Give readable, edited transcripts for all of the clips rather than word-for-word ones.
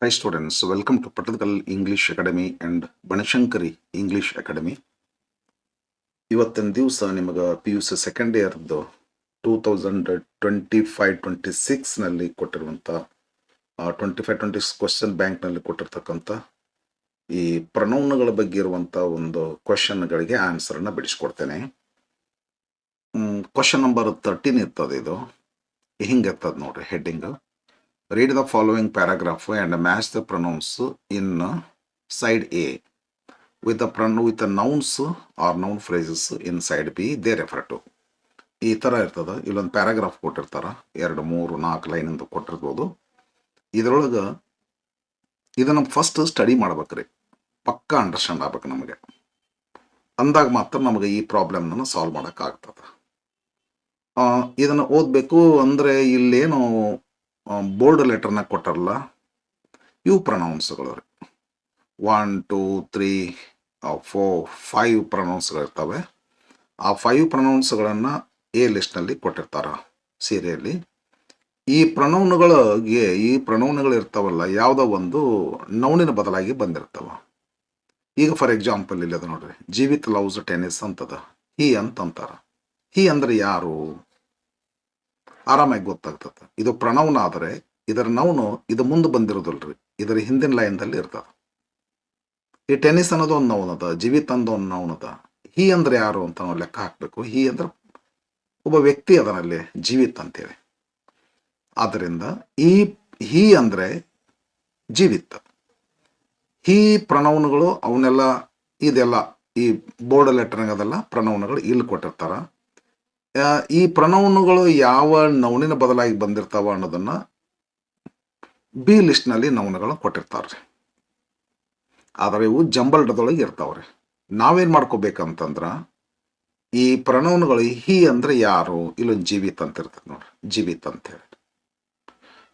Hi students, welcome to Pattathkal English Academy and Banashankari English Academy. ಇವತ್ತಿನ ದಿವಸ ನಿಮಗೆ P U C second ಇಯರ್ದು 2025-26ನಲ್ಲಿ ಕೊಟ್ಟಿರುವಂಥ 25-26 question ಬ್ಯಾಂಕ್ನಲ್ಲಿ ಕೊಟ್ಟಿರ್ತಕ್ಕಂಥ ಈ ಪ್ರನೌನ್ಗಳ ಬಗ್ಗೆ ಇರುವಂಥ ಒಂದು ಕ್ವಶನ್ಗಳಿಗೆ ಆನ್ಸರನ್ನು ಬಿಡಿಸ್ಕೊಡ್ತೇನೆ. ಕ್ವಶನ್ ನಂಬರ್ 13 ಇರ್ತದೆ. ಇದು ಹಿಂಗೆ ಇರ್ತದೆ ನೋಡ್ರಿ. Heading: read the following paragraph and match the pronouns in side A with the nouns or noun phrases in side B they refer to. ಈ ಥರ ಇರ್ತದೆ. ಇಲ್ಲೊಂದು ಪ್ಯಾರಾಗ್ರಾಫ್ ಕೊಟ್ಟಿರ್ತಾರೆ, 2, 3, 4 ಲೈನ್ ಅಂತ ಕೊಟ್ಟಿರ್ಬೋದು. ಇದರೊಳಗೆ ಇದನ್ನು ಫಸ್ಟ್ ಸ್ಟಡಿ ಮಾಡ್ಬೇಕ್ರಿ, ಪಕ್ಕಾ ಅಂಡರ್ಸ್ಟ್ಯಾಂಡ್ ಆಗ್ಬೇಕು ನಮಗೆ. ಅಂದಾಗ ಮಾತ್ರ ನಮಗೆ ಈ ಪ್ರಾಬ್ಲಮ್ನ ಸಾಲ್ವ್ ಮಾಡೋಕ್ಕಾಗ್ತದೆ. ಇದನ್ನು ಓದಬೇಕು ಅಂದರೆ ಇಲ್ಲೇನು ಬೋಲ್ಡ್ ಲೆಟರ್ನ ಕೊಟ್ಟಾರಲ್ಲ, ಇವು ಪ್ರನೌನ್ಸ್ಗಳು ರೀ. 1, 2, 3, 4, 5 ಪ್ರನೌನ್ಸ್ಗಳಿರ್ತವೆ. ಆ 5 ಪ್ರನೌನ್ಸ್ಗಳನ್ನು ಎ ಲಿಸ್ಟ್ನಲ್ಲಿ ಕೊಟ್ಟಿರ್ತಾರೆ ಸೀರಿಯಲ್ಲಿ. ಈ ಪ್ರನೌನ್ಗಳು ಇರ್ತಾವಲ್ಲ, ಯಾವುದೋ ಒಂದು ನೌನಿನ ಬದಲಾಗಿ ಬಂದಿರ್ತಾವ. ಈಗ ಫಾರ್ ಎಕ್ಸಾಂಪಲ್ ಇಲ್ಲಿ ಅದು ನೋಡ್ರಿ, ಜೀವಿತ್ ಲವ್ಸ್ ಟೆನ್ನಿಸ್ ಅಂತದ. ಹಿ ಅಂತಂತಾರ. ಹಿ ಅಂದ್ರೆ ಯಾರು ಆರಾಮಾಗಿ ಗೊತ್ತಾಗ್ತದೆ. ಇದು ಪ್ರನೌನ್ ಆದರೆ ಇದರ ನೌನು ಇದು ಮುಂದೆ ಬಂದಿರೋದಲ್ರಿ, ಇದರ ಹಿಂದಿನ ಲೈನ್ದಲ್ಲಿ ಇರ್ತದೆ. ಈ ಟೆನ್ನಿಸ್ ಅನ್ನೋದು ಒಂದು ನೌನ್ ಅದ, ಜೀವಿತ್ ಅನ್ನೋದು ಒಂದು ನೌನ್ ಅದ. ಹಿ ಅಂದ್ರೆ ಯಾರು ಅಂತ ನಾವು ಲೆಕ್ಕ ಹಾಕಬೇಕು. ಹಿ ಅಂದ್ರೆ ಒಬ್ಬ ವ್ಯಕ್ತಿ ಅದರಲ್ಲಿ, ಜೀವಿತ್ ಅಂತೇಳಿ. ಆದ್ದರಿಂದ ಹಿ ಅಂದ್ರೆ ಜೀವಿತ್. ಹಿ ಪ್ರನೌನ್ಗಳು ಅವನ್ನೆಲ್ಲ ಇದೆಲ್ಲ ಈ ಬೋರ್ಡ್ ಲೆಟರ್ನಾಗ ಅದೆಲ್ಲ ಪ್ರನೌನ್ಗಳು ಇಲ್ಲಿ ಕೊಟ್ಟಿರ್ತಾರ. ಈ ಪ್ರನೌನ್ಗಳು ಯಾವ ನೌನಿನ ಬದಲಾಗಿ ಬಂದಿರ್ತಾವ ಅನ್ನೋದನ್ನ ಬಿ ಲಿಸ್ಟ್ನಲ್ಲಿ ನೌನ್ಗಳು ಕೊಟ್ಟಿರ್ತಾರ್ರಿ. ಆದರೆ ಇವು ಜಂಬಲ್ಡದೊಳಗೆ ಇರ್ತಾವ್ರಿ. ನಾವೇನು ಮಾಡ್ಕೋಬೇಕಂತಂದ್ರ, ಈ ಪ್ರನೌನ್ಗಳು ಹಿ ಅಂದ್ರೆ ಯಾರು, ಇಲ್ಲೊಂದು ಜೀವಿತ್ ಅಂತ ಇರ್ತದೆ ನೋಡ್ರಿ, ಜೀವಿತ್ ಅಂತೇಳಿ.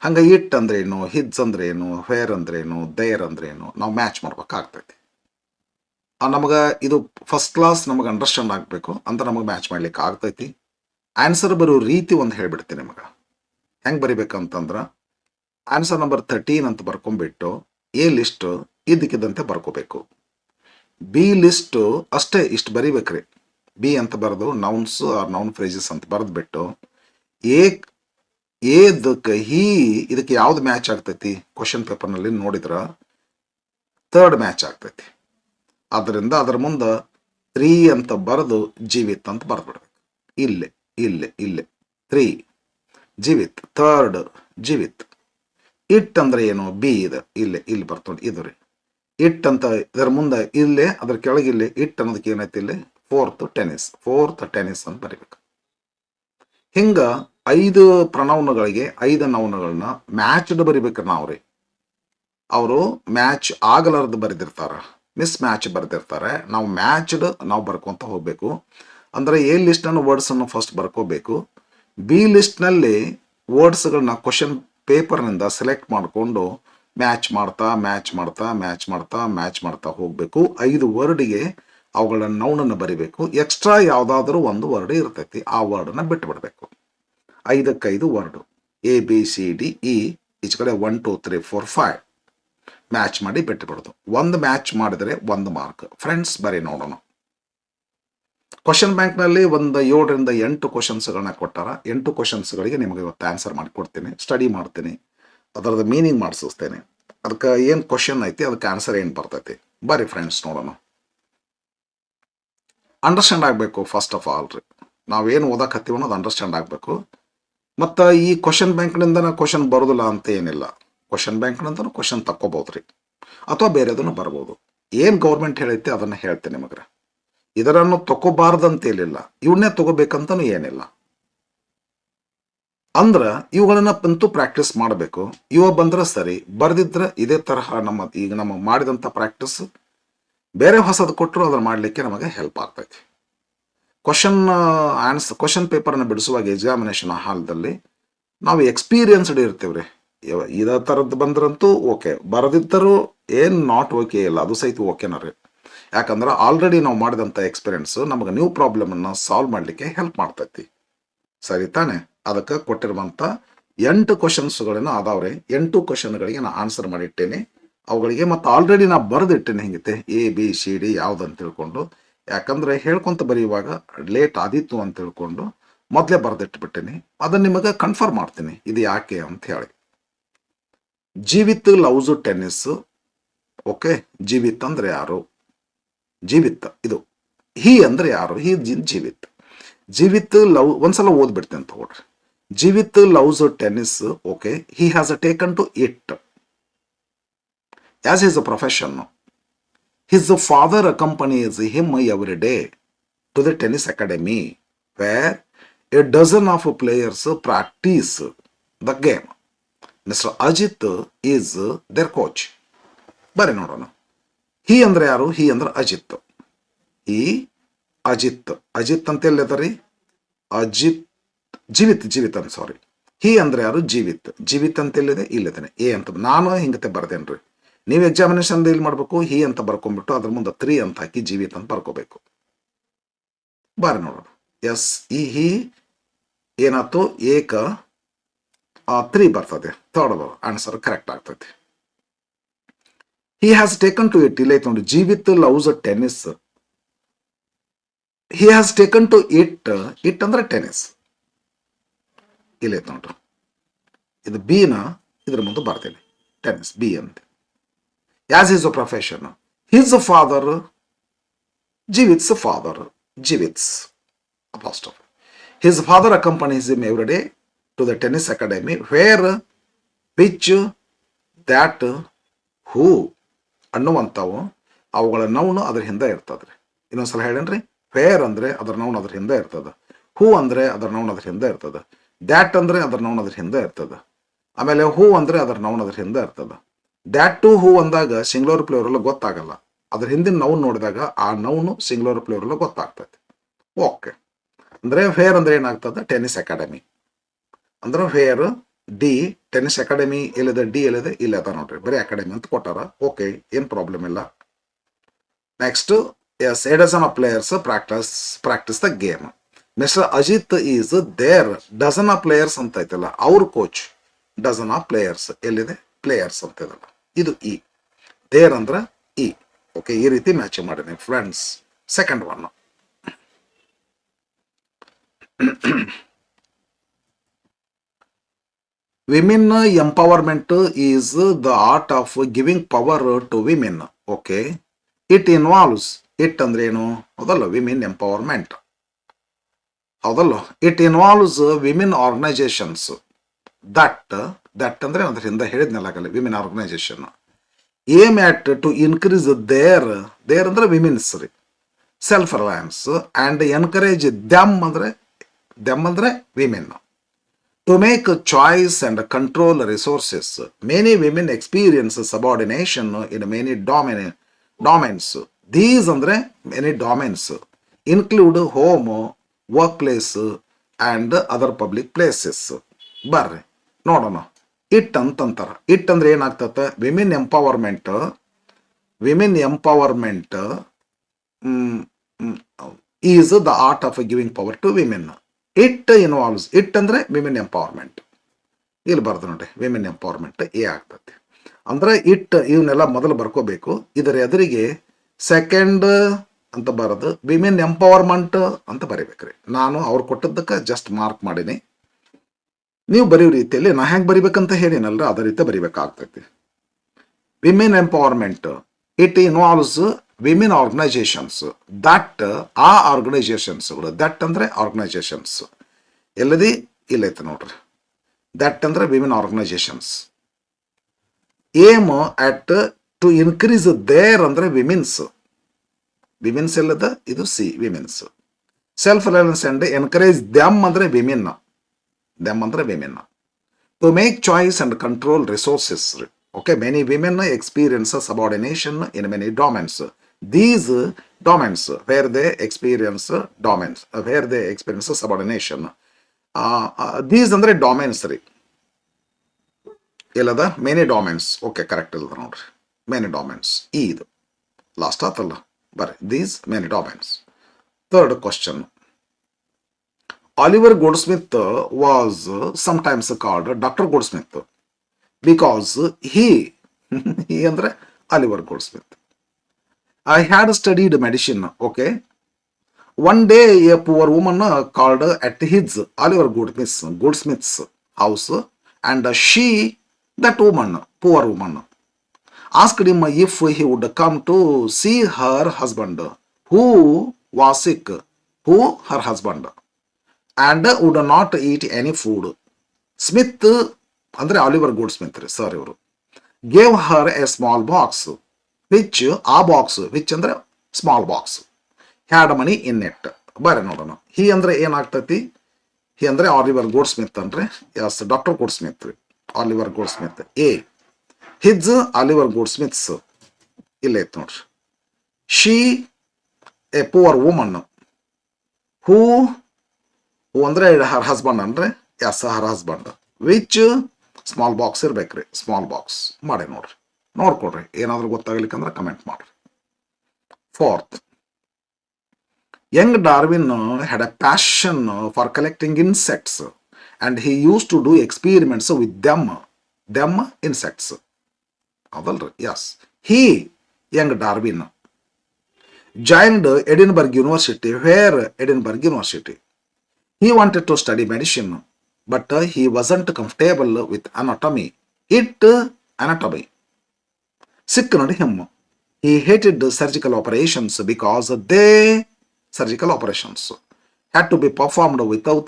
ಹಂಗೆ ಇಟ್ ಅಂದ್ರೇನು, ಹಿಡ್ಸ್ ಅಂದ್ರೇನು, ಹೇರ್ ಅಂದ್ರೇನು, ದೇರ್ ಅಂದ್ರೇನು ನಾವು ಮ್ಯಾಚ್ ಮಾಡ್ಬೇಕಾಗ್ತೈತಿ. ನಮಗೆ ಇದು ಫಸ್ಟ್ ಕ್ಲಾಸ್ ನಮಗೆ ಅಂಡರ್ಸ್ಟ್ಯಾಂಡ್ ಆಗಬೇಕು ಅಂತ ನಮಗೆ ಮ್ಯಾಚ್ ಮಾಡ್ಲಿಕ್ಕೆ ಆಗ್ತೈತಿ. ಆನ್ಸರ್ ಬರೋ ರೀತಿ ಒಂದು ಹೇಳ್ಬಿಡ್ತೀನಿ ನಿಮಗೆ. ಹೆಂಗೆ ಬರಿಬೇಕಂತಂದ್ರೆ, ಆನ್ಸರ್ ನಂಬರ್ 13 ಅಂತ ಬರ್ಕೊಂಡ್ಬಿಟ್ಟು ಎ ಲಿಸ್ಟ್ ಇದಕ್ಕಿದ್ದಂತೆ ಬರ್ಕೋಬೇಕು. ಬಿ ಲಿಸ್ಟ್ ಅಷ್ಟೇ ಇಷ್ಟು ಬರಿಬೇಕ್ರಿ. ಬಿ ಅಂತ ಬರೆದು ನೌನ್ಸ್ ಆರ್ ನೌನ್ ಫ್ರೇಜಸ್ ಅಂತ ಬರೆದ್ಬಿಟ್ಟು ಇದಕ್ಕೆ ಯಾವ್ದು ಮ್ಯಾಚ್ ಆಗ್ತೈತಿ ಕ್ವಶನ್ ಪೇಪರ್ನಲ್ಲಿ ನೋಡಿದ್ರೆ ಥರ್ಡ್ ಮ್ಯಾಚ್ ಆಗ್ತೈತಿ. ಆದ್ದರಿಂದ ಅದರ ಮುಂದೆ 3 ಅಂತ ಬರೆದು ಜೀವಿತ್ ಅಂತ ಬರೆದ್ಬಿಡ್ಬೇಕು. ಇಲ್ಲೇ 3 ಜೀವಿತ್, ಥರ್ಡ್ ಜೀವಿತ್. ಇಟ್ ಅಂದ್ರೆ ಏನು, ಬಿ ಇದೆ, ಇಲ್ಲಿ ಬರ್ತೊಂಡು ಇದು ರೀ. ಇಟ್ ಅಂತ ಇದರ ಮುಂದೆ ಇಲ್ಲೇ, ಅದ್ರ ಕೆಳಗಿಲ್ಲೇ ಇಟ್ ಅನ್ನೋದಕ್ಕೆ ಏನೈತಿ ಇಲ್ಲಿ ಫೋರ್ತ್ ಟೆನಿಸ್ ಅಂತ ಬರಿಬೇಕು. ಹಿಂಗ 5 ಪ್ರನೌನ್ಗಳಿಗೆ 5 ನೌನ್ಗಳನ್ನ ಮ್ಯಾಚ್ಡ್ ಬರಿಬೇಕ್ರಿ ನಾವು ರೀ. ಅವರು ಮ್ಯಾಚ್ ಆಗಲಾರ್ದು ಬರೆದಿರ್ತಾರ, ಮಿಸ್ ಮ್ಯಾಚ್ ಬರೆದಿರ್ತಾರೆ. ನಾವು ಮ್ಯಾಚ್ಡ್ ನಾವು ಬರ್ಕೊಂತ ಹೋಗ್ಬೇಕು. ಅಂದರೆ ಎ ಲಿಸ್ಟ್ನ ವರ್ಡ್ಸನ್ನು ಫಸ್ಟ್ ಬರ್ಕೋಬೇಕು. ಬಿ ಲಿಸ್ಟ್ನಲ್ಲಿ ವರ್ಡ್ಸ್ಗಳನ್ನ ಕ್ವಶನ್ ಪೇಪರ್ನಿಂದ ಸೆಲೆಕ್ಟ್ ಮಾಡಿಕೊಂಡು ಮ್ಯಾಚ್ ಮಾಡ್ತಾ ಹೋಗಬೇಕು. 5 ವರ್ಡಿಗೆ ಅವುಗಳ ನೌನನ್ನು ಬರಿಬೇಕು. ಎಕ್ಸ್ಟ್ರಾ ಯಾವುದಾದ್ರೂ ಒಂದು ವರ್ಡ್ ಇರ್ತೈತಿ, ಆ ವರ್ಡನ್ನು ಬಿಟ್ಟು ಬಿಡಬೇಕು. 5 ವರ್ಡು ABCDE ಈಚ ಕಡೆ 1 2 3 4 5 ಮ್ಯಾಚ್ ಮಾಡಿ ಬಿಟ್ಟು ಬಿಡೋದು. ಒಂದು ಮ್ಯಾಚ್ ಮಾಡಿದರೆ 1 ಮಾರ್ಕ್. ಫ್ರೆಂಡ್ಸ್ ಬರೀ ನೋಡೋಣ. ಕ್ವಶನ್ ಬ್ಯಾಂಕ್ನಲ್ಲಿ ಒಂದು 7ರಿಂದ 8 ಕ್ವಶನ್ಸ್ಗಳನ್ನ ಕೊಟ್ಟಾರ. 8 ಕ್ವಶನ್ಸ್ಗಳಿಗೆ ನಿಮಗೆ ಇವತ್ತು ಆನ್ಸರ್ ಮಾಡಿಕೊಡ್ತೀನಿ, ಸ್ಟಡಿ ಮಾಡ್ತೀನಿ, ಅದರದ್ದು ಮೀನಿಂಗ್ ಮಾಡಿಸ್ತೇನೆ. ಅದಕ್ಕೆ ಏನು ಕ್ವಶನ್ ಐತಿ, ಅದಕ್ಕೆ ಆನ್ಸರ್ ಏನು ಬರ್ತೈತಿ, ಬರೀ ಫ್ರೆಂಡ್ಸ್ ನೋಡೋಣ. ಅಂಡರ್ಸ್ಟ್ಯಾಂಡ್ ಆಗಬೇಕು ಫಸ್ಟ್ ಆಫ್ ಆಲ್ ರೀ. ನಾವೇನು ಓದಕತ್ತೀವಿ ಅನ್ನೋದು ಅಂಡರ್ಸ್ಟ್ಯಾಂಡ್ ಆಗಬೇಕು. ಮತ್ತು ಈ ಕ್ವಶನ್ ಬ್ಯಾಂಕ್ನಿಂದ ಕ್ವಶನ್ ಬರೋದಿಲ್ಲ ಅಂತ ಏನಿಲ್ಲ. ಕ್ವಶನ್ ಬ್ಯಾಂಕ್ನಿಂದ ಕ್ವಶನ್ ತಕ್ಕೋಬೋದು ರೀ, ಅಥವಾ ಬೇರೆದನ್ನು ಬರ್ಬೋದು. ಏನು ಗೌರ್ಮೆಂಟ್ ಹೇಳೈತಿ ಅದನ್ನು ಹೇಳ್ತೇನೆ ನಿಮಗೆ. ಇದರನ್ನು ತಗೋಬಾರ್ದಂತೇಲಿಲ್ಲ, ಇವನ್ನೇ ತಗೋಬೇಕಂತನೂ ಏನಿಲ್ಲ. ಅಂದ್ರ ಇವುಗಳನ್ನ ಅಂತೂ ಪ್ರಾಕ್ಟೀಸ್ ಮಾಡಬೇಕು. ಇವ ಬಂದ್ರೆ ಸರಿ, ಬರ್ದಿದ್ರೆ ಇದೇ ತರಹ ನಮ್ಮ ಮಾಡಿದಂಥ ಪ್ರಾಕ್ಟೀಸ್ ಬೇರೆ ಹೊಸದು ಕೊಟ್ಟರು ಅದನ್ನು ಮಾಡಲಿಕ್ಕೆ ನಮಗೆ ಹೆಲ್ಪ್ ಆಗ್ತೈತಿ. ಕ್ವಶನ್ ಪೇಪರ್ನ ಬಿಡಿಸುವಾಗ ಎಕ್ಸಾಮಿನೇಷನ್ ಹಾಲ್ದಲ್ಲಿ ನಾವು ಎಕ್ಸ್ಪೀರಿಯನ್ಸ್ಡ್ ಇರ್ತೀವ್ರಿ. ಇದೇ ಥರದ್ದು ಬಂದ್ರಂತೂ ಓಕೆ, ಬರೆದಿದ್ದರೂ ಏನು ನಾಟ್ ಓಕೆ ಇಲ್ಲ, ಅದು ಸಹಿತ ಓಕೆನ ರೀ. ಯಾಕಂದ್ರೆ ಆಲ್ರೆಡಿ ನಾವು ಮಾಡಿದಂಥ ಎಕ್ಸ್ಪೀರಿಯನ್ಸ್ ನಮಗೆ ನ್ಯೂ ಪ್ರಾಬ್ಲಮನ್ನು ಸಾಲ್ವ್ ಮಾಡಲಿಕ್ಕೆ ಹೆಲ್ಪ್ ಮಾಡ್ತೈತಿ. ಸರಿ ತಾನೆ? ಅದಕ್ಕೆ ಕೊಟ್ಟಿರುವಂಥ 8 ಕ್ವಶನ್ಸ್ಗಳೇನೋ ಅದಾವ್ರೆ. 8 ಕ್ವಶನ್ಗಳಿಗೆ ನಾನು ಆನ್ಸರ್ ಮಾಡಿಟ್ಟೇನೆ ಅವುಗಳಿಗೆ. ಮತ್ತು ಆಲ್ರೆಡಿ ನಾ ಬರೆದಿಟ್ಟೇನೆ ಹೆಂಗಿತ್ತೆ ABCD ಯಾವ್ದಂತ ತಿಳ್ಕೊಂಡು. ಯಾಕಂದ್ರೆ ಹೇಳ್ಕೊಂತ ಬರೆಯುವಾಗ ಲೇಟ್ ಆದಿತ್ತು ಅಂತ ತಿಳ್ಕೊಂಡು ಮೊದಲೇ ಬರೆದಿಟ್ಬಿಟ್ಟೇನೆ. ಅದನ್ನ ನಿಮಗೆ ಕನ್ಫರ್ಮ್ ಮಾಡ್ತೀನಿ ಇದು ಯಾಕೆ ಅಂತ ಹೇಳಿ. Jeevith loves tennis. Okay, Jeevith ಅಂದ್ರೆ ಯಾರು? ಜೀವಿತ್ ಇದು. ಹಿ ಅಂದ್ರೆ ಯಾರು? ಜೀವಿತ್. ಜೀವಿತ್ ಲವ್ ಒಂದ್ಸಲ ಓದ್ಬಿಡ್ತೇನೆ ತಗೊಳ್ರಿ. Jeevith loves tennis. Okay, he has taken to it as his profession. His father accompanies him every day to the tennis academy where a dozen of players practice the game. Mr. Ajit is their coach. ಬರ್ರಿ ನೋಡೋಣ. ಹಿ ಅಂದ್ರೆ ಯಾರು? ಹಿ ಅಂದ್ರೆ ಅಜಿತ್. ಈ ಅಜಿತ್. ಅಜಿತ್ ಅಂತ ಎಲ್ಲಿದರಿ? ಅಜಿತ್ ಜೀವಿತ್ ಅಂತ ಸಾರಿ. ಹಿ ಅಂದ್ರೆ ಯಾರು? ಜೀವಿತ್. ಜೀವಿತ್ ಅಂತ ಎಲ್ಲಿದೆ? ಇಲ್ಲಿದ್ದೇನೆ. ಎ ಅಂತ ನಾನು ಹಿಂಗತೆ ಬರ್ದೇನ್ರಿ. ನೀವು ಎಕ್ಸಾಮಿನೇಷನ್ ಇಲ್ಲಿ ಮಾಡ್ಬೇಕು. ಹಿ ಅಂತ ಬರ್ಕೊಂಡ್ಬಿಟ್ಟು ಅದ್ರ ಮುಂದೆ 3 ಅಂತ ಹಾಕಿ ಜೀವಿತ್ ಅಂತ ಬರ್ಕೋಬೇಕು. ಬಾರಿ ನೋಡೋಣ. ಎಸ್, ಈ ಹಿ ಏನಾಯ್ತು? ಏಕ 3 ಬರ್ತದೆ. ಥರ್ಡ್ ಆನ್ಸರ್ ಕರೆಕ್ಟ್ ಆಗ್ತದೆ. He has taken to it. ಇಲ್ಲ ಐತೆ ನೋಡಿ, Jeevith loves tennis. He has taken to it. It ಅಂದ್ರೆ ಟೆನ್ನಿಸ್. ಇಲ್ಲ ಐತೆ ನೋಡ್ರಿ. ಇದು ಬಿನ ಇದ್ರ ಮುಂದೆ ಬರ್ತೇನೆ. ಟೆನ್ನಿಸ್ ಬಿ ಅಂತ. As his profession. His father. Jeevith's father. Jeevith's apostrophe. His father accompanies him every day to the tennis academy where, which, that, who ಅನ್ನುವಂಥವು ಅವುಗಳ ನೌನು ಅದ್ರ ಹಿಂದೆ ಇರ್ತದ್ರಿ. ಇನ್ನೊಂದ್ಸಲ ಹೇಳೇನ್ರಿ. ವೇರ್ ಅಂದ್ರೆ ಅದರ ನೌನ್ ಅದ್ರ ಹಿಂದೆ ಇರ್ತದ. ಹೂ ಅಂದ್ರೆ ಅದರ ನೌನ್ ಅದ್ರ ಹಿಂದೆ ಇರ್ತದ. ದ್ಯಾಟ್ ಅಂದ್ರೆ ಅದರ ನೌನ್ ಅದ್ರ ಹಿಂದೆ ಇರ್ತದ. ಆಮೇಲೆ ಹೂ ಅಂದ್ರೆ ಅದರ ನೌನ್ ಅದ್ರ ಹಿಂದೆ ಇರ್ತದ. ದ್ಯಾಟ್ ಟು ಹೂ ಅಂದಾಗ ಸಿಂಗ್ಯುಲರ್ ಪ್ಲೂರಲ್ ಗೊತ್ತಾಗಲ್ಲ. ಅದ್ರ ಹಿಂದಿನ ನೌನ್ ನೋಡಿದಾಗ ಆ ನೌನು ಸಿಂಗ್ಯುಲರ್ ಪ್ಲೂರಲ್ ಗೊತ್ತಾಗ್ತದೆ. ಓಕೆ, ಅಂದ್ರೆ ಫೇರ್ ಅಂದ್ರೆ ಏನಾಗ್ತದೆ? ಟೆನ್ನಿಸ್ ಅಕಾಡೆಮಿ ಅಂದ್ರೆ ಫೇರ್. ಡಿ ಟೆನ್ನಿಸ್ ಅಕಾಡೆಮಿ ಎಲ್ಲಿದೆ? ಡಿ ಎಲ್ಲಿದೆ? ಇಲ್ಲ ಅದ ನೋಡ್ರಿ. ಬರೀ ಅಕಾಡೆಮಿ ಅಂತ ಕೊಟ್ಟಾರ. ಓಕೆ, ಏನ್ ಪ್ರಾಬ್ಲಮ್ ಇಲ್ಲ. Next, yes, a dozen of players practice the game. Mister Ajit is there dozen of players ಅಂತ ಐತಲ್ಲ, ಅವ್ರ ಕೋಚ್. ಡಜನ್ ಆಫ್ ಪ್ಲೇಯರ್ಸ್ ಎಲ್ಲಿದೆ? ಪ್ಲೇಯರ್ಸ್ ಅಂತ ಇದಲ್ಲ. ಇದು ಇ. ದೇರ್ ಅಂದ್ರೆ ಇ. ಓಕೆ, ಈ ರೀತಿ ಮ್ಯಾಚ್ ಮಾಡಿನಿ friends. Second one. Women empowerment is the art of giving power to women. Okay, it involves. It ಅಂದ್ರೆ ಏನು? ಹೌದಲ್ಲ, ವಿಮೆನ್ ಎಂಪವರ್ಮೆಂಟ್ ಹೌದಲ್ಲ. It involves women organisations. That ಅಂದ್ರೆ ಅದರಿಂದ ಹೇಳಿದ್ನಲ್ಲಾಗಲ್ಲ, women organisation. Aim at to increase their ಅಂದ್ರೆ women's ರೀ self reliance and encourage them ಅಂದ್ರೆ women. To make a choice and control resources, many women experience subordination in many domains. These andre many domains include home, workplace and other public places. ಬರ್ರಿ ನೋಡೋಣ. It ಅಂತಂತಾರ. It ಅಂದ್ರೆ ಏನಾಗ್ತದೆ? Women empowerment is the art of giving power to women. It involves. It ಅಂದ್ರೆ women empowerment. ಇಲ್ಲಿ ಬರ್ದು ನೋಡಿ, women empowerment A ಆಗ್ತದೆ. ಅಂದ್ರೆ ಇಟ್ ಇವನ್ನೆಲ್ಲ ಮೊದಲು ಬರ್ಕೋಬೇಕು. ಇದರ ಎದುರಿಗೆ ಸೆಕೆಂಡ್ ಅಂತ ಬರೋದು ವಿಮೆನ್ ಎಂಪವರ್ಮೆಂಟ್ ಅಂತ ಬರಿಬೇಕ್ರಿ. ನಾನು ಅವ್ರು ಕೊಟ್ಟದ್ದಕ್ಕೆ ಜಸ್ಟ್ ಮಾರ್ಕ್ ಮಾಡೀನಿ. ನೀವು ಬರೆಯೋ ರೀತಿಯಲ್ಲಿ ನಾ ಹೆಂಗೆ ಬರಿಬೇಕಂತ ಹೇಳಿನಲ್ರ ಅದೇ ರೀತಿ ಬರಿಬೇಕಾಗ್ತೈತಿ. Women empowerment it involves women organisations. That ಆ ಆರ್ಗನೈಸೇಷನ್ಸ್ಗಳು. ದಟ್ ಅಂದ್ರೆ ಆರ್ಗನೈಸೇಷನ್ಸ್ ಎಲ್ಲದಿ ಇಲ್ಲೈತೆ ನೋಡ್ರಿ. ದಟ್ ಅಂದ್ರೆ women organisations. Aim at to increase their ಅಂದ್ರೆ ವಿಮೆನ್ಸ್. ವಿಮೆನ್ಸ್ ಎಲ್ಲದ? ಇದು C, women's. Self reliance and encourage them ಅಂದ್ರೆ women. To make choice and control resources. Okay, many women experience subordination in many domains. These domains where they experience subordination. These andre domains ರೀ. ಎಲ್ಲದ? Many domains. Okay, correct ಇಲ್ಲದ ನೋಡ್ರಿ. Many domains ಇದು last ಆತಲ್ಲ. ಬರ್ರಿ, these many domains. Third question. Oliver Goldsmith was sometimes called Dr. Goldsmith because he he ಅಂದ್ರೆ Oliver Goldsmith. I had studied medicine. Okay. One day, a poor woman called at his Oliver Goldsmith's house, and she, that woman, poor woman, asked him if he would come to see her husband, who was sick, her husband, and would not eat any food. Smith, andre Oliver Goldsmith, sir, iವರು gave her a small box, which ಅಂದ್ರೆ small box had money in it. ಬರ್ರಿ ನೋಡೋಣ. ಹಿ ಅಂದ್ರೆ ಏನಾಗ್ತೈತಿ? ಹಿ ಅಂದ್ರೆ Oliver ಗೋಲ್ಡ್ಸ್ಮಿತ್ ಅಂದ್ರೆ S doctor Goldsmith ರೀ. Oliver Goldsmith. A his Oliver Goldsmith's ಇಲ್ಲೇ ಐತ್ ನೋಡ್ರಿ. She a poor woman who ಅಂದ್ರೆ ಹರ್ ಹಸ್ಬೆಂಡ್ ಅಂದ್ರೆ yes her husband. Which small box ಇರ್ಬೇಕ್ರಿ. ಸ್ಮಾಲ್ ಬಾಕ್ಸ್ ಮಾಡಿ ನೋಡ್ರಿ. ನೋಡ್ಕೊಡ್ರಿ. ಏನಾದ್ರೂ ಗೊತ್ತಾಗ್ಲಿಕ್ಕಂದ್ರೆ ಕಮೆಂಟ್ ಮಾಡ್ರಿ. Fourth, young Darwin had a passion for collecting insects and he used to do experiments with them insects. Adalri, yes. He, young Darwin, joined Edinburgh University. Where Edinburgh University? He wanted to study medicine, but he wasn't comfortable with anatomy. Anatomy. Sick on him. He hated surgical operations because surgical operations had to be performed without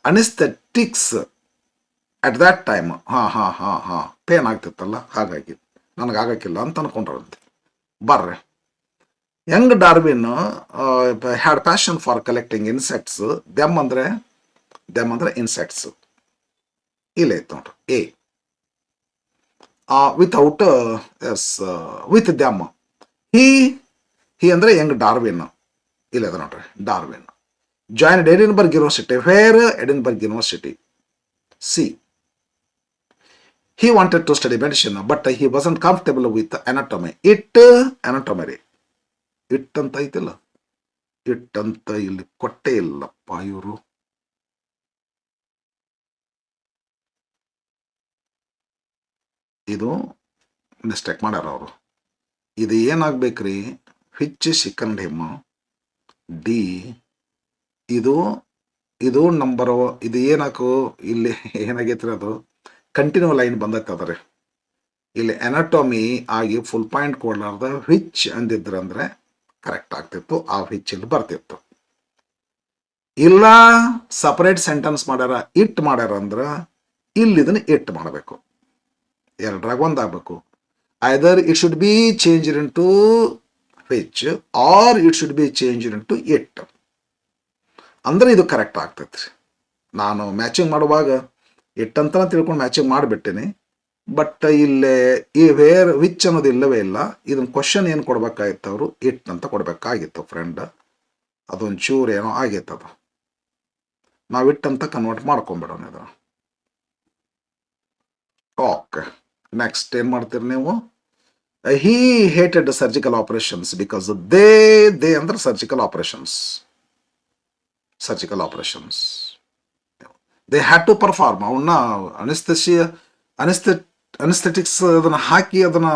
anesthetics at that time. Pain ಆಗ್ತಿತ್ತಲ್ಲ, ಹಾಗಾಗಿ ನನಗೆ ಆಗಕ್ಕಿಲ್ಲ ಅಂತ ಅನ್ಕೊಂಡ್ರಂತೆ. ಬರ್ರೆ. Young Darwin had passion for collecting insects. Them ಅಂದ್ರೆ insects. ಇಲ್ಲ ಐತೆ ನೋಡ್ರಿ. A without with them. He ಅಂದ್ರೆ ಯಂಗ್ ಡಾರ್ವಿನ್. ಇಲ್ಲ ಅದ ನೋಡ್ರಿ. Darwin joined Edinburgh university. Where Edinburgh university. C he wanted to study medicine but he wasn't comfortable with anatomy. anatomy ರೀ. ಅಂತ ಐತಿಲ್ಲ, ಅಂತ ಇಲ್ಲಿ ಕೊಟ್ಟೆ ಇಲ್ಲಪ್ಪ ಇವರು. ಇದು ಮಿಸ್ಟೇಕ್ ಮಾಡ್ಯಾರ ಅವರು. ಇದು ಏನಾಗ್ಬೇಕ್ರಿ? Which second him. ಡಿ ಇದು ನಂಬರ್. ಇದು ಏನಾಕು ಇಲ್ಲಿ ಏನಾಗೈತ್ರಿ? ಅದು ಕಂಟಿನ್ಯೂ ಲೈನ್ ಬಂದೈತೆ ಅದರಿ. ಇಲ್ಲಿ ಎನಾಟೊಮಿ ಆಗಿ ಫುಲ್ ಪಾಯಿಂಟ್ ಕೊಡ್ಲಾರ್ದ ವಿಚ್ ಅಂದಿದ್ರಂದ್ರೆ ಕರೆಕ್ಟ್ ಆಗ್ತಿತ್ತು. ಆ ವಿಚ್ ಇಲ್ಲಿ ಬರ್ತಿತ್ತು. ಇಲ್ಲ ಸಪರೇಟ್ ಸೆಂಟೆನ್ಸ್ ಮಾಡ್ಯಾರ, ಇಟ್ ಮಾಡ್ಯಾರ ಅಂದ್ರ ಇಲ್ಲಿ ಇದನ್ನ ಇಟ್ ಮಾಡಬೇಕು. ಎರಡರಾಗ ಒಂದಾಗಬೇಕು. Either it should be change into which or it should be change into it. ಅಂದ್ರೆ ಇದು ಕರೆಕ್ಟ್ ಆಗ್ತೈತ್ರಿ. ನಾನು ಮ್ಯಾಚಿಂಗ್ ಮಾಡುವಾಗ ಇಟ್ ಅಂತ ತಿಳ್ಕೊಂಡು ಮ್ಯಾಚಿಂಗ್ ಮಾಡಿಬಿಟ್ಟೇನೆ. ಬಟ್ ಇಲ್ಲೇ ಈ ವೇರ್ ವಿಚ್ ಅನ್ನೋದು ಇಲ್ಲವೇ ಇಲ್ಲ. ಇದನ್ನ ಕ್ವಶನ್ ಏನು ಕೊಡ್ಬೇಕಾಗಿತ್ತು? ಅವರು ಇಟ್ ಅಂತ ಕೊಡ್ಬೇಕಾಗಿತ್ತು ಫ್ರೆಂಡ್. ಅದೊಂದು ಚೂರು ಏನೋ ಆಗೈತೆ. ಅದು ನಾವು ಇಟ್ ಅಂತ ಕನ್ವರ್ಟ್ ಮಾಡ್ಕೊಂಡ್ಬಿಡೋಣ ಇದು. ಓಕೆ, ನೆಕ್ಸ್ಟ್ ಏನ್ ಮಾಡ್ತೀರಿ ನೀವು? He hated surgical operations because they ಅಂದ್ರೆ surgical operations. They had to perform. ಅವನ್ನ ಅನಿಸ್ಥೆಟಿಕ್ಸ್ ಅದನ್ನ ಹಾಕಿ ಅದನ್ನ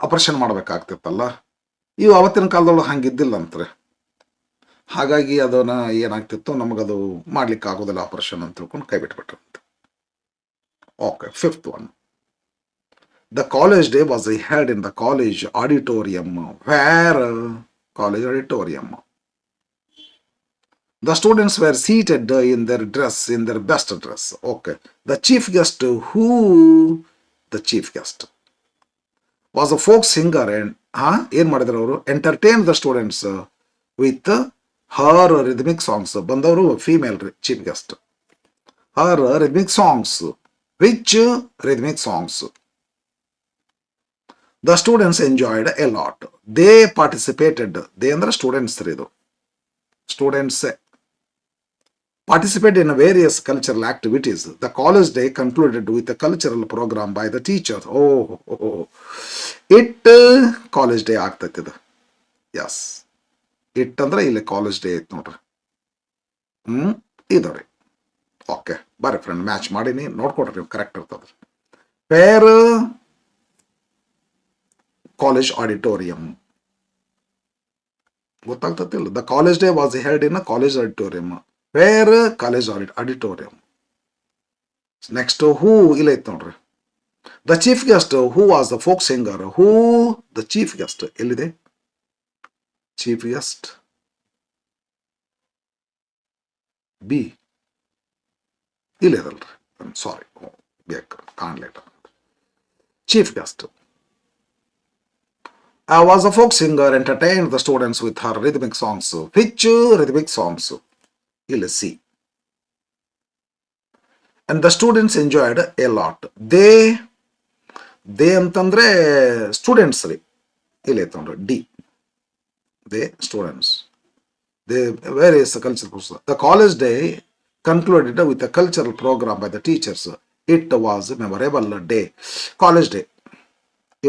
ಆಪರೇಷನ್ ಮಾಡ್ಬೇಕಾಗ್ತಿತ್ತಲ್ಲ. ಇವು ಅವತ್ತಿನ ಕಾಲದೊಳಗೆ ಹಂಗಿದ್ದಿಲ್ಲ ಅಂತಾರೆ. ಹಾಗಾಗಿ ಅದನ್ನ ಏನಾಗ್ತಿತ್ತು, ನಮಗದು ಮಾಡ್ಲಿಕ್ಕೆ ಆಗೋದಿಲ್ಲ ಆಪರೇಷನ್ ಅಂತ ತಿಳ್ಕೊಂಡು ಕೈ ಬಿಟ್ಬಿಟ್ರಂತೆ. Okay, fifth one. The college day was held in the college auditorium. Where? College auditorium. The students were seated in their best dress. Okay. The chief guest, the chief guest was a folk singer and ಏನ್ ಮಾಡಿದ್ರು ಅವರು? Entertain the students with her rhythmic songs. ಬಂದವರು female chief guest. Her rhythmic songs. Which rhythmic songs? The students enjoyed a lot. They participated. They ಅಂದ್ರೆ students ಇದು. Students participated in various cultural activities. The college day concluded with a cultural program by the teachers. It college day ಆಗ್ತೈತಿ ಇದು. Yes. It ಅಂದ್ರೆ ಇಲ್ಲಿ college day ಐತೆ ನೋಡ್ರಿ. ಇದಾವ್ರಿ. Okay ಬರ್ರಿ ಫ್ರೆಂಡ್, ಮ್ಯಾಚ್ ಮಾಡೀನಿ, ನೋಡ್ಕೊಡ್ರಿ ನೀವು, ಕರೆಕ್ಟ್ ಇರ್ತದೆ. ಪೇರ್ ಕಾಲೇಜ್ ಆಡಿಟೋರಿಯಂ ಗೊತ್ತಾಗ್ತತಿಲ್ಲ. The college day was held in college auditorium. Where college auditorium. Next who ಇಲ್ಲ ಐತ್ ನೋಡ್ರಿ. The chief guest who was the folk singer. Who the chief guest ಎಲ್ಲಿದೆ? Chief guest B ಇಲ್ಲ ಇದಲ್ರಿ, sorry, ಬೇಕು ಕಾಣ್ಲೇಟ. Chief guest was a folk singer, entertained the students with her rhythmic songs. Which rhythmic songs? You'll see. And the students enjoyed a lot. They ಅಂತಂದ್ರೆ students ರೀ. ಇಲ್ಲಿ ಐತಂದ್ರೆ D. They students. They various cultural. The college day concluded with a cultural program by the teachers. It was a memorable day. College day.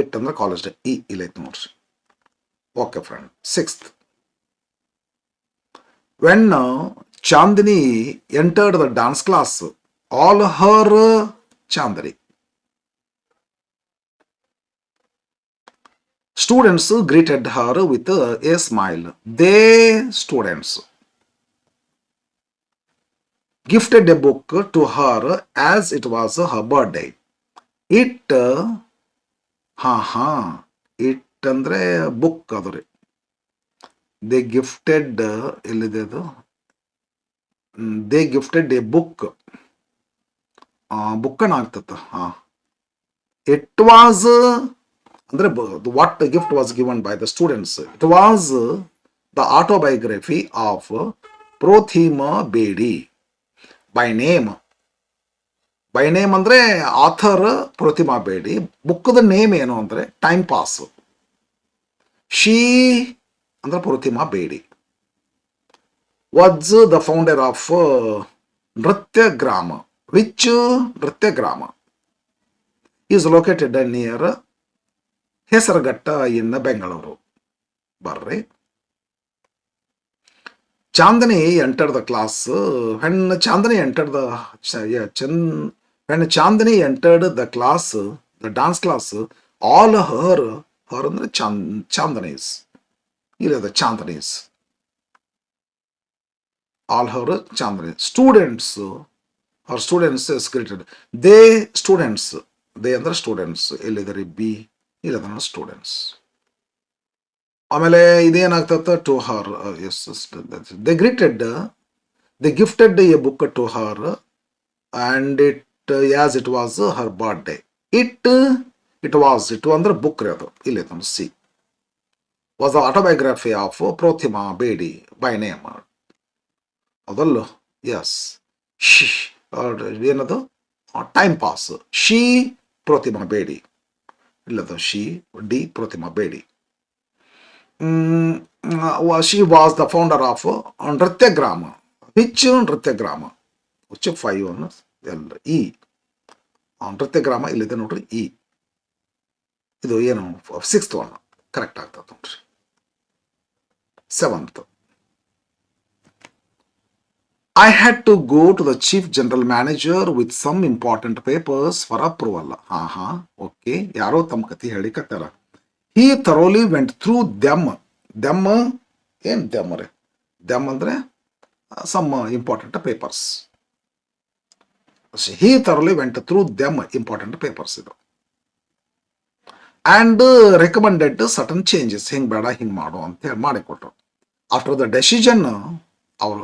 It ಅಂದ್ರೆ college day. ಇಲ್ಲ ಐತೆ ನೋಡ್ರಿ. Okay friend. 6th, when Chandini entered the dance class, all her Chandini students greeted her with a smile. They students gifted a book to her as it was her birthday. It it ಅಂದ್ರೆ book ಅದು ರೀ. They gifted ಎಲ್ಲಿದೆ ಅದು? They gifted a book. ಬುಕ್ಕನ್ನು ಆಗ್ತತ್ತ. It was ಅಂದ್ರೆ what gift was given by the students. It was the autobiography of Prothima Bedi by name. By name ಅಂದ್ರೆ author Pratima Bedi. ಬುಕ್ದ ನೇಮ್ ಏನು ಅಂದ್ರೆ ಟೈಮ್ ಪಾಸ್. ಶೀ ಅಂದ್ರೆ Pratima Bedi was the founder of Nrityagram. Which Nrityagram is located near Hesaraghatta in Bengaluru. ಬರ್ರಿ. Chandini entered the class. when Chandini entered the class, the dance class, all her ಅಂದ್ರೆ Chandani's. ಇಲ್ಲ the Chandani's. All her Chandani's. Students, her students is greeted. They students, they ಅಂದ್ರೆ students. ಎಲ್ಲಿದ್ದಾರೆ? B. ಇಲ್ಲ students. ಆಮೇಲೆ ಇದೇನಾಗ್ತದ? To her. Yes, they greeted, they gifted a book to her and it as it was her birthday. It was, it ಅಂದ್ರೆ book ರೀ ಅದು. ಇಲ್ಲಿ C was the autobiography of Prothima Bedi by name. ಅದಲ್ಲೋ? Yes. She ಏನದು? Time pass. She Prothima Bedi. ಇಲ್ಲದ she D Prothima Bedi. she was the founder of Nrityagram. Which Nrityagram? Which 5 ಅನ್ನು ಎಲ್ಲ E. ನೃತ್ಯಗ್ರಾಮ ಇಲ್ಲಿದೆ ನೋಡ್ರಿ. ಇ ಇದು ಏನು? 6th ಒನ್ ಕರೆಕ್ಟ್ ಆಗ್ತದೆ ನೋಡ್ರಿ. 7th, I had to go to the chief general manager with some important papers for approval. Okay, ಯಾರೋ ತಮ್ಮ ಕತಿ ಹೇಳಿಕತ್ತಾರ. He thoroughly went through them. Them ಏನು? them ರೀ. them ಅಂದ್ರೆ some important papers. He thoroughly went through them important papers ಇದು. and recommended certain changes. ಹಿಂಗೆ ಬೇಡ, ಹಿಂಗೆ ಮಾಡು ಅಂತ ಹೇಳಿ ಮಾಡಿಕೊಟ್ರು. ಆಫ್ಟರ್ ದ ಡೆಸಿಷನ್ ಅವರು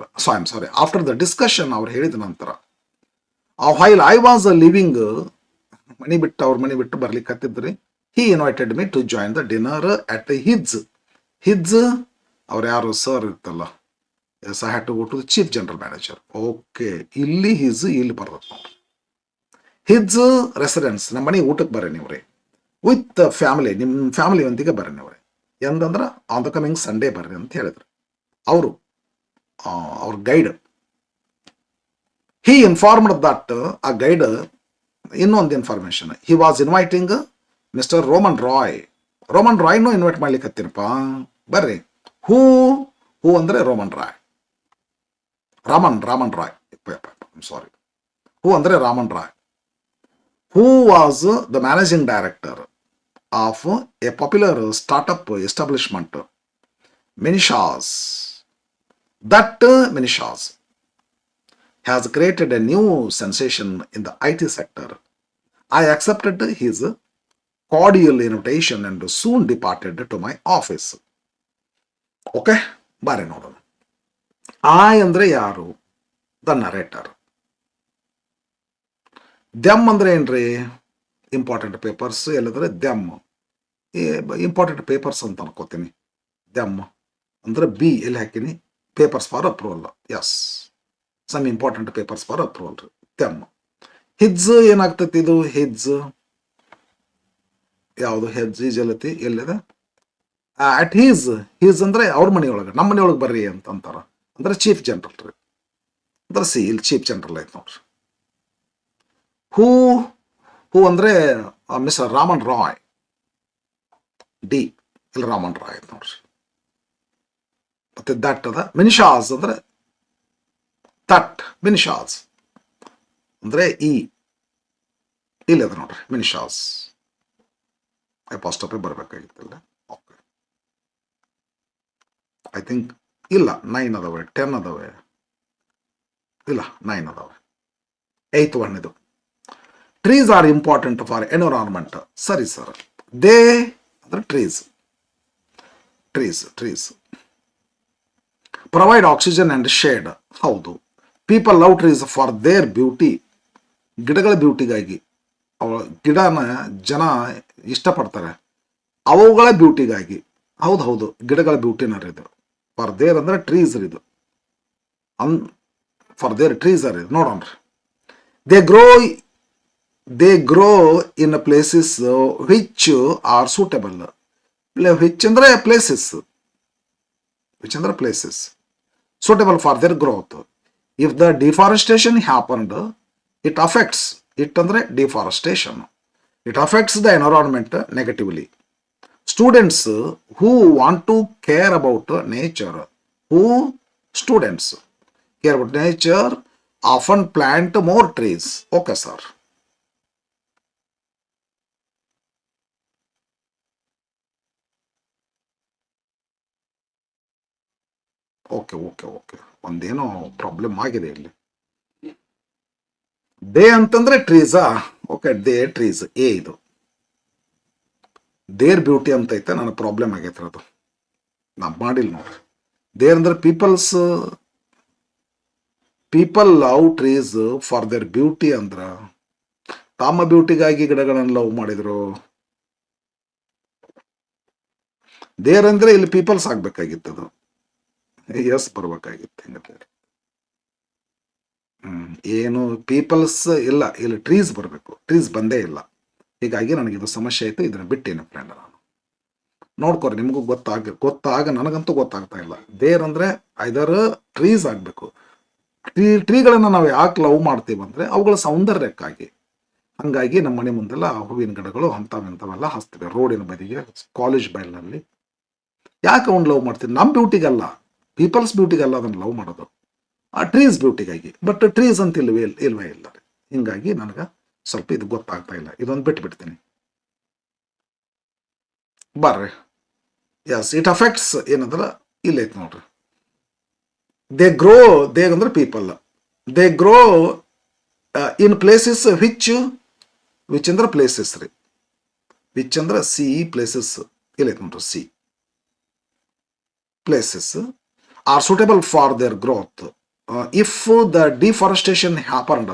ಆಫ್ಟರ್ ದ ಡಿಸ್ಕಷನ್ ಅವ್ರು ಹೇಳಿದ ನಂತರ, while I was living, ಅವ್ರ ಮನೆ ಬಿಟ್ಟು ಬರ್ಲಿಕ್ಕೆ ಹತ್ತಿದ್ರಿ. He invited me to join the dinner at his ಅವ್ರು ಯಾರು ಸರ್ ಇರ್ತಲ್ಲ. Yes, I had to go to the chief general manager. Okay, ಇಲ್ಲಿ ಹಿಸ್ ಇಲ್ಲಿ ಬರ್ತದೆ ನೋಡ್ರಿ. ಹಿಸ್ ರೆಸಿಡೆನ್ಸ್, ನಮ್ಮ ಮನೆ ಊಟಕ್ಕೆ ಬರ್ರಿ ನೀವು ರೀ. ವಿತ್ ಫ್ಯಾಮಿಲಿ, ನಿಮ್ಮ ಫ್ಯಾಮಿಲಿಯೊಂದಿಗೆ ಬರ್ರಿ ನೀವು ರೀ. ಎಂದಂದ್ರೆ ಆನ್ ದ ಕಮಿಂಗ್ ಸಂಡೇ ಬರ್ರಿ ಅಂತ ಹೇಳಿದ್ರು ಅವರು, ಅವ್ರ ಗೈಡ್. ಹಿ ಇನ್ಫಾರ್ಮ್ಡ್ ದಟ್, ಆ ಗೈಡ್ ಇನ್ನೊಂದು information, he was inviting mister Roman ರಾಯ್ನು ಇನ್ವೈಟ್ ಮಾಡ್ಲಿಕ್ಕೆ ಹತ್ತಿರಪ್ಪ ಬರ್ರಿ. ಹೂ ಹೂ ಅಂದರೆ Roman Roy. Raman Roy, sorry, who ಅಂದರೆ Raman Roy. Who was the managing director of a popular startup establishment Minishas. That Minishas has created a new sensation in the IT sector. I accepted his cordial invitation and soon departed to my office. Okay, ಬಾರಿ ನೋಡೋಣ. I ಅಂದರೆ ಯಾರು? The narrator. Them ಅಂದರೆ ಏನ್ರಿ? Important papers. ಎಲ್ಲಂದ್ರೆ them important papers ಅಂತ ಅನ್ಕೋತೀನಿ. Them ಅಂದರೆ ಬಿ ಎಲ್ಲಿ ಹಾಕಿನಿ? Papers for approval. Yes, some important papers for approval ರೀ. ದೆಮ್. ಹಿಡ್ಸ್ ಏನಾಗ್ತೈತಿ? ಇದು ಹಿಡ್ಸ್ ಯಾವುದು? ಹೆಡ್ಜ್ ಈಜಲತಿ ಎಲ್ಲಿದೆ? ಅಟ್ ಹೀಸ್ ಅಂದರೆ ಅವ್ರ ಮನೆಯೊಳಗೆ, ನಮ್ಮ ಮನೆಯೊಳಗೆ ಬರ್ರಿ ಅಂತ ಅಂತಾರ. ಅಂದ್ರೆ ಚೀಫ್ ಜನರಲ್ ರೀ. ಅಂದ್ರೆ ಸಿ, ಇಲ್ಲಿ ಚೀಫ್ ಜನರಲ್ ಐತೆ ನೋಡ್ರಿ. ಹೂ ಅಂದರೆ ಮಿಸ್ಟರ್ ರಾಮನ್ ರಾಯ್. ಡಿ, ಇಲ್ಲಿ ರಾಮನ್ ರಾಯ್ ಐತೆ ನೋಡ್ರಿ. ಮತ್ತೆ ದಟ್ ಅದ. ಮಿನಿಶಾಸ್ ಅಂದ್ರೆ ತಟ್. ಮಿನಿಶಾಸ್ ಅಂದ್ರೆ ಇಲ್ಲಿ ಅದ ನೋಡ್ರಿ. ಮಿನಿಶಾಸ್ ಅಪಾಸ್ಟ್ರಫಿ ಬರಬೇಕಾಗಿತ್ತಲ್ಲ. ಓಕೆ, ಐ ಥಿಂಕ್ ಇಲ್ಲ, 9 ಅದಾವೆ, 10 ಅದಾವೆ, ಇಲ್ಲ 9 ಅದಾವೆ. 8th ಒನ್ ಇದು. Trees are important for environment. ಸರಿ ಸರ್. ದೇ ಅಂದ್ರೆ trees provide oxygen and shade. ಹೌದು. People love trees for their beauty. ಗಿಡಗಳ ಬ್ಯೂಟಿಗಾಗಿ. ಗಿಡನ ಜನ ಇಷ್ಟಪಡ್ತಾರೆ ಅವುಗಳ ಬ್ಯೂಟಿಗಾಗಿ. ಹೌದು, ಗಿಡಗಳ ಬ್ಯೂಟಿನ ಇದು. ಫಾರ್ ದೇರ್ ಅಂದ್ರೆ ಟ್ರೀಸ್ ಇದು. ಫಾರ್ ದೇರ್ ಟ್ರೀಸ್ ಆರ್ ಇದು. ನೋಡೋಣ್ರಿ. They grow in places which are suitable. Which ಅಂದ್ರೆ places. Suitable for their growth. If the deforestation happened, it affects deforestation. It affects the environment negatively. Students who want to care about nature, often plant more trees. Okay, sir. Okay, ಒಂದೇನೋ problem ಆಗಿದೆ ಇಲ್ಲಿ. They ಅಂತಂದ್ರೆ ಟ್ರೀಸಾ? Okay, they trees. ಇದು their beauty ಅಂತ ಐತೆ. ನನ್ನ problem ಆಗೈತೆ ಅದು, ನಾ ಮಾಡಿಲ್ಲ ನೋಡ್ರಿ. ದೇರ್ ಅಂದ್ರೆ people love trees for their beauty ಅಂದ್ರ ತಮ್ಮ ಬ್ಯೂಟಿಗಾಗಿ ಗಿಡಗಳನ್ನು ಲವ್ ಮಾಡಿದ್ರು. ದೇರ್ ಅಂದ್ರೆ ಇಲ್ಲಿ ಪೀಪಲ್ಸ್ ಆಗ್ಬೇಕಾಗಿತ್ತದು. ಎಸ್ ಬರ್ಬೇಕಾಗಿತ್ತು. ಹಿಂಗಂದ್ರೆ ಏನು ಪೀಪಲ್ಸ್ ಇಲ್ಲ, ಇಲ್ಲಿ ಟ್ರೀಸ್ ಬರಬೇಕು. ಟ್ರೀಸ್ ಬಂದೇ ಇಲ್ಲ. ಹೀಗಾಗಿ ನನಗಿದು ಸಮಸ್ಯೆ ಆಯ್ತು. ಇದನ್ನ ಬಿಟ್ಟೇನೆ ಫ್ರೆಂಡ್. ನಾನು ನೋಡ್ಕೊರಿ, ನಿಮಗೂ ಗೊತ್ತಾಗ ನನಗಂತೂ ಗೊತ್ತಾಗ್ತಾ ಇಲ್ಲ. ದೇರ್ ಅಂದ್ರೆ ಐದರ್ ಟ್ರೀಸ್ ಆಗ್ಬೇಕು. ಟ್ರೀಗಳನ್ನ ನಾವು ಯಾಕೆ ಲವ್ ಮಾಡ್ತೀವಿ ಅಂದ್ರೆ ಅವುಗಳ ಸೌಂದರ್ಯಕ್ಕಾಗಿ. ಹಂಗಾಗಿ ನಮ್ಮ ಮನೆ ಮುಂದೆಲ್ಲ ಹೂವಿನ ಗಿಡಗಳು ಅಂಥವೆಲ್ಲ ಹಚ್ತೀವಿ. ರೋಡಿನ ಬದಿಗೆ, ಕಾಲೇಜ್ ಬೈಲ್ನಲ್ಲಿ. ಯಾಕೆ ಅವ್ನು ಲವ್ ಮಾಡ್ತೀವಿ? ನಮ್ಮ ಬ್ಯೂಟಿಗಲ್ಲ, ಪೀಪಲ್ಸ್ ಬ್ಯೂಟಿಗಲ್ಲ ಅದನ್ನು ಲವ್ ಮಾಡೋದು, ಆ ಟ್ರೀಸ್ ಬ್ಯೂಟಿಗಾಗಿ. ಬಟ್ ಟ್ರೀಸ್ ಅಂತ ಇಲ್ವೇ ಇಲ್ಲ. ಹಿಂಗಾಗಿ ನನಗೆ ಸ್ವಲ್ಪ ಇದು ಗೊತ್ತಾಗ್ತಾ ಇಲ್ಲ. ಇದೊಂದು ಬಿಟ್ಬಿಡ್ತೀನಿ. ಬರ್ರಿ. ಎಸ್, ಇಟ್ ಅಫೆಕ್ಟ್ಸ್ ಏನಂದ್ರೆ ಇಲ್ಲೈತೆ ನೋಡ್ರಿ. ದೇ ಅಂದ್ರೆ people. They grow in places which ಅಂದ್ರೆ ಪ್ಲೇಸಸ್ ರೀ. ವಿಚ್ ಅಂದ್ರೆ ಪ್ಲೇಸಸ್ ಇಲ್ಲೈತೆ ನೋಡ್ರಿ. Places are suitable for their growth. If the deforestation happened,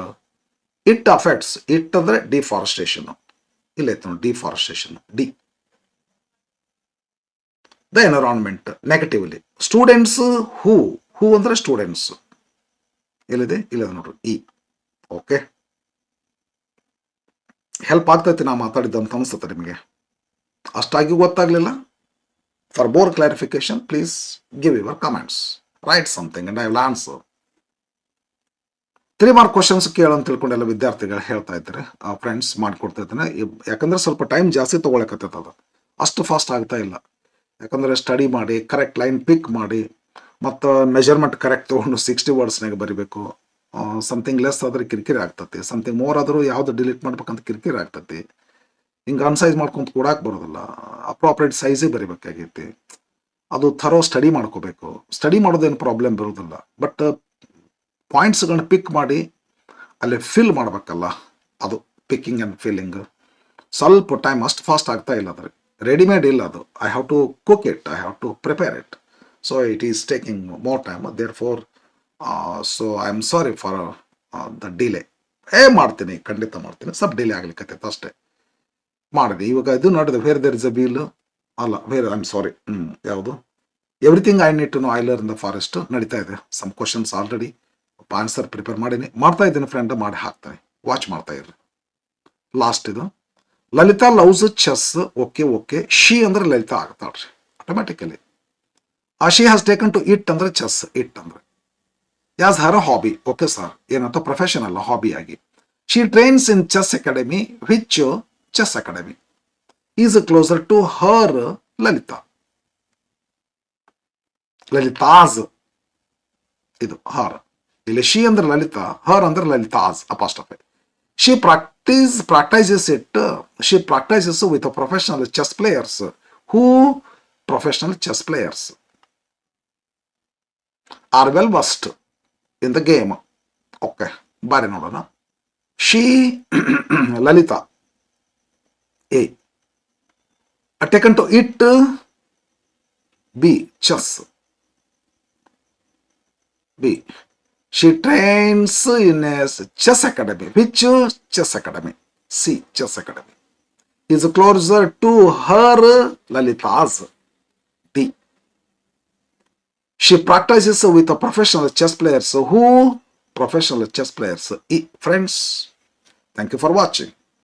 it affects ಅಂದ್ರೆ deforestation. ಇಲ್ಲೈತೆ ನೋಡಿ, deforestation. The environment negatively. Students who ಅಂದ್ರೆ ಸ್ಟೂಡೆಂಟ್ಸ್. ಇಲ್ಲಿದೆ ನೋಡ್ರಿ. ಓಕೆ, ಹೆಲ್ಪ್ ಆಗ್ತೈತಿ ನಾ ಮಾತಾಡಿದ್ದಂತ ಅನ್ಸುತ್ತೆ ನಿಮಗೆ. ಅಷ್ಟಾಗಿ ಗೊತ್ತಾಗ್ಲಿಲ್ಲ? For more clarification, please give your comments. Write something and I will answer. 3 more questions ಕೇಳಂತ ತಿಳ್ಕೊಂಡೆಲ್ಲ ವಿದ್ಯಾರ್ಥಿಗಳು ಹೇಳ್ತಾ ಇದ್ದಾರೆ. ಫ್ರೆಂಡ್ಸ್ ಮಾಡ್ಕೊಡ್ತಾ ಇದ್ದೇನೆ. ಯಾಕಂದ್ರೆ ಸ್ವಲ್ಪ ಟೈಮ್ ಜಾಸ್ತಿ ತೊಗೊಳಕತ್ತೈತೆ. ಅದು ಅಷ್ಟು ಫಾಸ್ಟ್ ಆಗ್ತಾ ಇಲ್ಲ. ಯಾಕಂದ್ರೆ ಸ್ಟಡಿ ಮಾಡಿ, ಕರೆಕ್ಟ್ ಲೈನ್ ಪಿಕ್ ಮಾಡಿ, ಮತ್ತು ಮೆಜರ್ಮೆಂಟ್ ಕರೆಕ್ಟ್ ತೊಗೊಂಡು 60 ವರ್ಡ್ಸ್ನಾಗ ಬರಿಬೇಕು. ಸಮಥಿಂಗ್ ಲೆಸ್ ಆದ್ರೆ ಕಿರಿಕಿರಿ ಆಗ್ತತಿ, ಸಮಥಿಂಗ್ ಮೋರ್ ಆದರೂ ಯಾವ್ದು ಡಿಲೀಟ್ ಮಾಡ್ಬೇಕಂತ ಕಿರಿಕಿರಿ ಆಗ್ತತಿ. ಹಿಂಗೆ ಅನ್ಸೈಜ್ ಮಾಡ್ಕೊಂತ ಕೊಡಕ್ಕೆ ಬರೋದಿಲ್ಲ, ಅಪ್ರಾಪ್ರೇಟ್ ಸೈಜೇ ಬರಿಬೇಕಾಗೈತಿ. ಅದು ಥರೋ ಸ್ಟಡಿ ಮಾಡ್ಕೋಬೇಕು. ಸ್ಟಡಿ ಮಾಡೋದೇನು ಪ್ರಾಬ್ಲಮ್ ಬರೋದಿಲ್ಲ, ಬಟ್ ಪಾಯಿಂಟ್ಸ್ಗಳನ್ನ ಪಿಕ್ ಮಾಡಿ ಅಲ್ಲಿ ಫಿಲ್ ಮಾಡ್ಬೇಕಲ್ಲ, ಅದು ಪಿಕ್ಕಿಂಗ್ ಆ್ಯಂಡ್ ಫಿಲ್ಲಿಂಗ್ ಸ್ವಲ್ಪ ಟೈಮ್ ಅಷ್ಟು ಫಾಸ್ಟ್ ಆಗ್ತಾ ಇಲ್ಲ. ಅದ್ರ ರೆಡಿಮೇಡ್ ಇಲ್ಲ ಅದು. I have to cook it, I have to prepare it, so it is taking more time. Therefore so I am sorry for the delay. ಮಾಡ್ತೀನಿ, ಖಂಡಿತ ಮಾಡ್ತೀನಿ. ಸ್ವಲ್ಪ ಡಿಲೇ ಆಗ್ಲಿಕ್ಕೆ ಅಷ್ಟೇ ಮಾಡಿದೆ. ಇವಾಗ ಇದು ನೋಡಿದೆ, where there is a wheel, ಅಲ್ಲ ವೇರ್ ಐ ಆಮ್ ಸಾರಿ, ಯಾವುದು everything I need to know ಐಲರ್ ಇನ್ ದ ಫಾರೆಸ್ಟ್ ನಡೀತಾ ಇದೆ. Some questions already answer prepare ಮಾಡೀನಿ, ಮಾಡ್ತಾ ಇದ್ದೀನಿ ಫ್ರೆಂಡ್, ಮಾಡಿ ಹಾಕ್ತಾರೆ, ವಾಚ್ ಮಾಡ್ತಾ ಇರ್ರಿ. ಲಾಸ್ಟ್ ಇದು Lalitha loves chess. Okay okay, she ಅಂದ್ರೆ ಲಲಿತಾ ಆಗ್ತಾಳ್ರಿ automatically. She has taken to it ಅಂದ್ರೆ ಚೆಸ್, ಇಟ್ ಅಂದ್ರೆ as her hobby. Okay sir, ಏನಂತ ಪ್ರೊಫೆಷನ್ ಅಲ್ಲ, ಹಾಬಿ ಆಗಿ. She trains in chess academy, which chess academy is closer to her Lalitha. Lalitha's ಇದು her, ಇಲ್ಲಿ she ಅಂದ್ರೆ ಲಲಿತಾ, ಹರ್ ಅಂದ್ರೆ Lalitha's apostrophe. She practices with a professional chess players. Who professional chess players are well versed in the game. Okay, ಬಾರಿ ನೋಡೋಣ. She Lalita A taken to it B chess. B she trains in a chess academy. Which chess academy? C chess academy is closer to her Lalita's. D she practices with a professional chess players. Who professional chess players? E. Friends, thank you for watching.